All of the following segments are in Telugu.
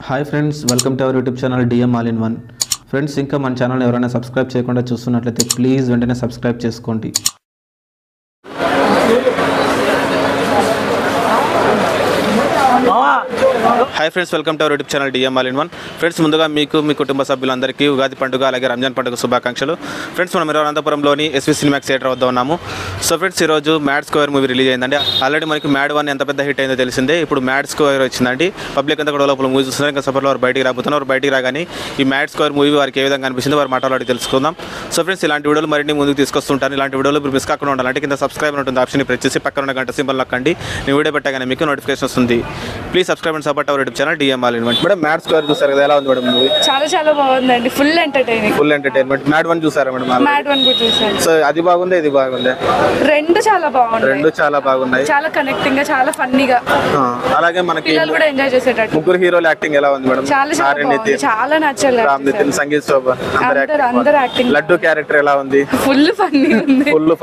Hi friends, welcome to our YouTube channel DM all in one. Friends, ఇంకా మన ఛానల్ ఎవరైనా సబ్స్క్రైబ్ చేయకుండా చూస్తున్నట్లయితే ప్లీజ్ వెంటనే సబ్స్క్రైబ్ చేసుకోండి. Hi friends, welcome to our YouTube channel DM all in one. Friends, ముందుగా మీకు మీ కుటుంబ సభ్యులందరికీ ఉగాది పండుగ అలాగే రంజాన్ పండుగ శుభాకాంక్షలు. ఫ్రెండ్స్, మనం అనంతపురంలోని ఎస్వి సినిమాక్స్ థియేటర్ వద్ద ఉన్నాము. సో ఫ్రెండ్స్, ఈరోజు మ్యాడ్ స్క్వేర్ మూవీ రిలీజ్ అయిందండి. ఆల్రెడీ మనకి మ్యాడ్ 1 ఎంత పెద్ద హిట్ అయిందో తెలిసిందే. ఇప్పుడు మ్యాడ్ స్క్వేర్ వచ్చిందండి. పబ్లిక్ అంతా కూడా లోపల మూవీ చూస్తున్నారు. ఇంకా సపర్లో వారు బయటికి రాబోతున్నారు. బయటికి రాగానే ఈ మ్యాడ్ స్క్వేర్ మూవీ వారికి ఏ విధంగా అనిపించిందో వారి మాటలు తెలుసుకుందాం. సో ఫ్రెండ్స్, ఇలాంటి వీడియోలు మరిన్ని ముందుకు తీసుకొస్తుంటాను. ఇలాంటి వీడియోలు మీరు మిస్ కాకుండా ఉండాలంటే కింద సబ్స్క్రైబ్ ఉంటుంది ఆప్షన్ ప్రెస్ చేసి పక్కన ఉన్న గంట సింబల్ నొక్కండి. నేను వీడియో పెట్టగానే మీకు నోటిఫికేషన్ వస్తుంది. Please subscribe and support our YouTube channel DM all in one. Madam, mad square చూసారు కదా, ఎలా ఉంది మేడం మూవీ? చాలా బాగుందండి. Full entertainment. మ్యాడ్ 1 చూసారా మేడం? మ్యాడ్ 1 కూడా చూసాను. సో అది బాగుంది, ఇది బాగుంది. రెండు చాలా బాగున్నాయి. చాలా కనెక్టింగ్ గా, చాలా ఫన్నీగా. అలాగే మనకి పిల్లలు కూడా ఎంజాయ్ చేసేటట్టు. ముగ్గురు హీరోల యాక్టింగ్ ఎలా ఉంది మేడం? చాలా నచ్చాలి. రామ్ నితిన్, సంగీత్ శోభ, అందరూ యాక్టింగ్. లడ్డు క్యారెక్టర్ ఎలా ఉంది? ఫుల్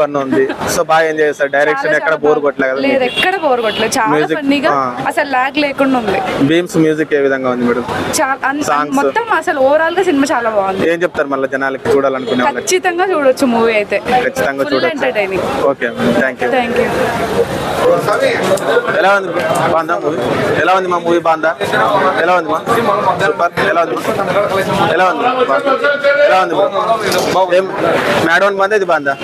ఫన్ ఉంది. సో బాగా ఎంజాయ్ చేస్తారు. డైరెక్షన్ ఎక్కడ బోర్ కొట్టలేదు. లేదు, ఎక్కడ బోర్ కొట్టలేదు. చాలా ఫన్నీగా, అసలు లాగ్ లేకుండా ఉంది. బీమ్స్ మ్యూజిక్ ఏ విధంగా ఉంది మేడం? మొత్తం అసలు ఓవరాల్ గా సినిమా చాలా బాగుంది. ఏం చెప్తారు మళ్ళీ జనాలకి చూడాలనుకునే వాళ్ళకి? ఖచ్చితంగా చూడొచ్చు మూవీ అయితే. ఖచ్చితంగా చూడొచ్చు. ఎంటర్టైనింగ్. Okay, thank you. ఎలా ఉంది బాందా మూవీ? ఎలా ఉంది మా మూవీ బాందా? ఎలా ఉంది మా సూపర్? ఎలా ఉంది? ఎలా ఉంది? ఎలా ఉంది మ్యాడ్ 1 బాందా, ఇది బాందా?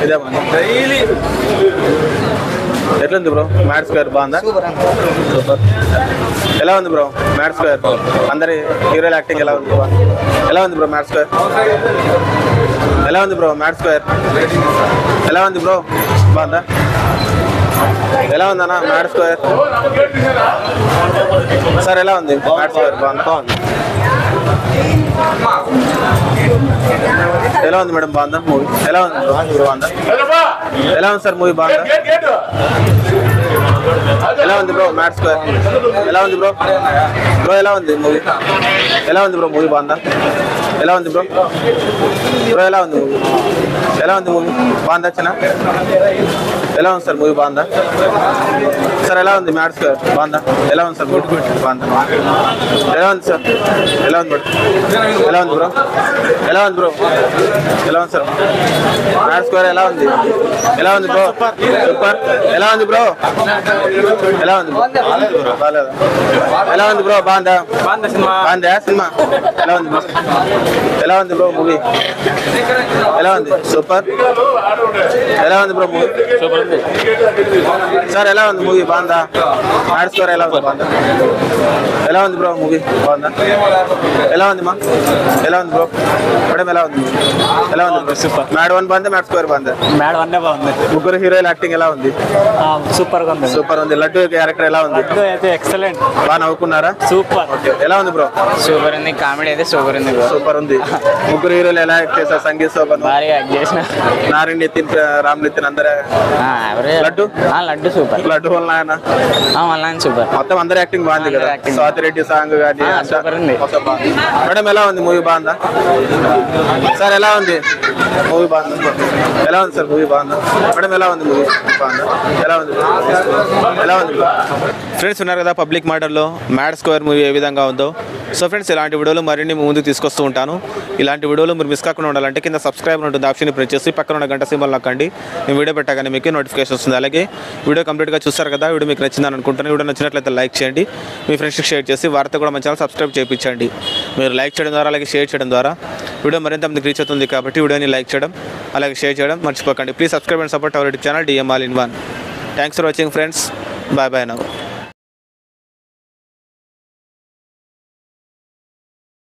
ఇదే బాందా. ఎట్లుంది బ్రో మ్యాడ్ స్క్వేర్? బాగుందా? సూపర్. ఎలా ఉంది బ్రో మ్యాడ్ స్క్వేర్? అందరి హీరోల యాక్టింగ్ ఎలా ఉంది? ఎలా ఉంది బ్రో మ్యాడ్ స్క్వేర్? ఎలా ఉంది బ్రో మ్యాడ్ స్క్వేర్? ఎలా ఉంది బ్రో? బాగుందా? ఎలా ఉందన్నా మ్యాడ్ స్క్వేర్? సార్ ఎలా ఉంది మ్యాడ్ స్క్వేర్? బాగుందా? ఎలా ఉంది మేడం? బాగుందా మూవీ? ఎలా ఉంది? బాగుందా? ఎలా ఉంది సార్ మూవీ? బాగుందా? ఎలా ఉంది బ్రో మ్యాడ్ స్క్వేర్? ఎలా ఉంది బ్రో? ఎలా ఉంది మూవీ? ఎలా ఉంది బ్రో మూవీ? బాగుందా? ఎలా ఉంది బ్రో? ఎలా ఉంది మూవీ? ఎలా ఉంది మూవీ? బాగుందా చిన్న? ఎలా ఉంది సార్ మూవీ? బాగుందా సార్? ఎలా ఉంది మ్యాడ్ స్క్వేర్? బాగుందా? ఎలా ఉంది సార్? బాగుందా? ఎలా ఉంది సార్? ఎలా ఉంది మేడం? ఎలా ఉంది బ్రో? ఎలా ఉంది బ్రో? ఎలా ఉంది సార్ మ్యాడ్ స్క్వేర్? ఎలా ఉంది? ఎలా ఉంది బ్రో? సూపర్. ఎలా ఉంది బ్రో? ఎలా ఉంది? బాగాలేదా? ఎలా ఉంది బ్రో? బాగుందా? బాగుందా సినిమా? ఎలా ఉంది బ్రో? ఎలా ఉంది బ్రో మూవీ? ఎలా ఉంది? సూపర్. ఎలా ఉంది బ్రో మూవీ? సార్ ఎలా ఉంది మూవీ? బాగుందా? మ్యాడ్ స్క్వేర్ ఎలా ఉంది? బాగుందా? ఎలా ఉంది బ్రో మూవీ? బాగుందా? ఎలా ఉంది మా? ఎలా ఉంది బ్రో? మేడం ఎలా ఉంది? ఎలా ఉంది బ్రో? సూపర్. మ్యాడ్ 1 బాగుందా? మ్యాడ్ స్క్వేర్ బాగుందా? మ్యాడ్ 1 బాగుంది. ముగ్గురు హీరోల యాక్టింగ్ ఎలా ఉంది? సూపర్ గా ఉంది. సూపర్ ఉంది. లడ్డు క్యారెక్టర్ ఎలా ఉంది? అయితే ఎక్సలెంట్. బాగా నవ్వుకున్నారా? సూపర్. ఎలా ఉంది బ్రో? సూపర్ ఉంది. కామెడీ అయితే సూపర్ ఉంది. సూపర్ ఉంది. ముగ్గురు హీరోలు ఎలా యాక్ట్ చేశారు? సంగీత్ శోభ, నారాయణ నితిన్, రామ్ నితిన్ అందరూ. లడ్డు లడ్డు సూపర్. లడ్డు వల్ల ఆయన సూపర్. మొత్తం అందరు యాక్టింగ్ బాగుంది కదా. స్వాతి రెడ్డి సాంగ్ కానీ సూపర్ ఉంది. మేడం ఎలా ఉంది మూవీ? బాగుందా సార్? ఎలా ఉంది మూవీ? బాగుందా? ఎలా ఉంది సార్ మూవీ? బాగుందా మేడం? ఎలా ఉంది మూవీ? బాగుందా? ఎలా ఉంది? ఎలా ఉంది? ఫ్రెండ్స్, ఉన్నారు కదా పబ్లిక్ మాటల్లో మ్యాడ్ స్క్వేర్ మూవీ ఏ విధంగా ఉందో. సో ఫ్రెండ్స్, ఇలాంటి వీడియోలు మరిన్ని ముందుకు తీసుకొస్తూ ఉంటాను. ఇలాంటి వీడియోలు మీరు మిస్ కాకుండా ఉండాలంటే కింద సబ్స్క్రైబ్ ఉంటుంది ఆప్షన్ ప్రెస్ చేసి పక్కన ఉన్న గంట సింబల్ నొక్కండి. నేను వీడియో పెట్టగానే మీకు నోటిఫికేషన్ వస్తుంది. అలాగే వీడియో కంప్లీట్గా చూస్తారు కదా, వీడియో మీకు నచ్చిందని అనుకుంటాను. వీడియో నచ్చినట్లయితే లైక్ చేయండి, మీ ఫ్రెండ్స్కి షేర్ చేసి వారితో కూడా మన ఛానల్ సబ్స్క్రైబ్ చేయించండి. మీరు లైక్ చేయడం ద్వారా అలాగే షేర్ చేయడం ద్వారా వీడియో మరింత మందికి రీచ్ అవుతుంది. కాబట్టి వీడియోని లైక్ చేయడం అలాగే షేర్ చేయడం మర్చిపోకండి. Please subscribe and support our YouTube channel DM all in one. Thanks for watching friends. Bye bye now.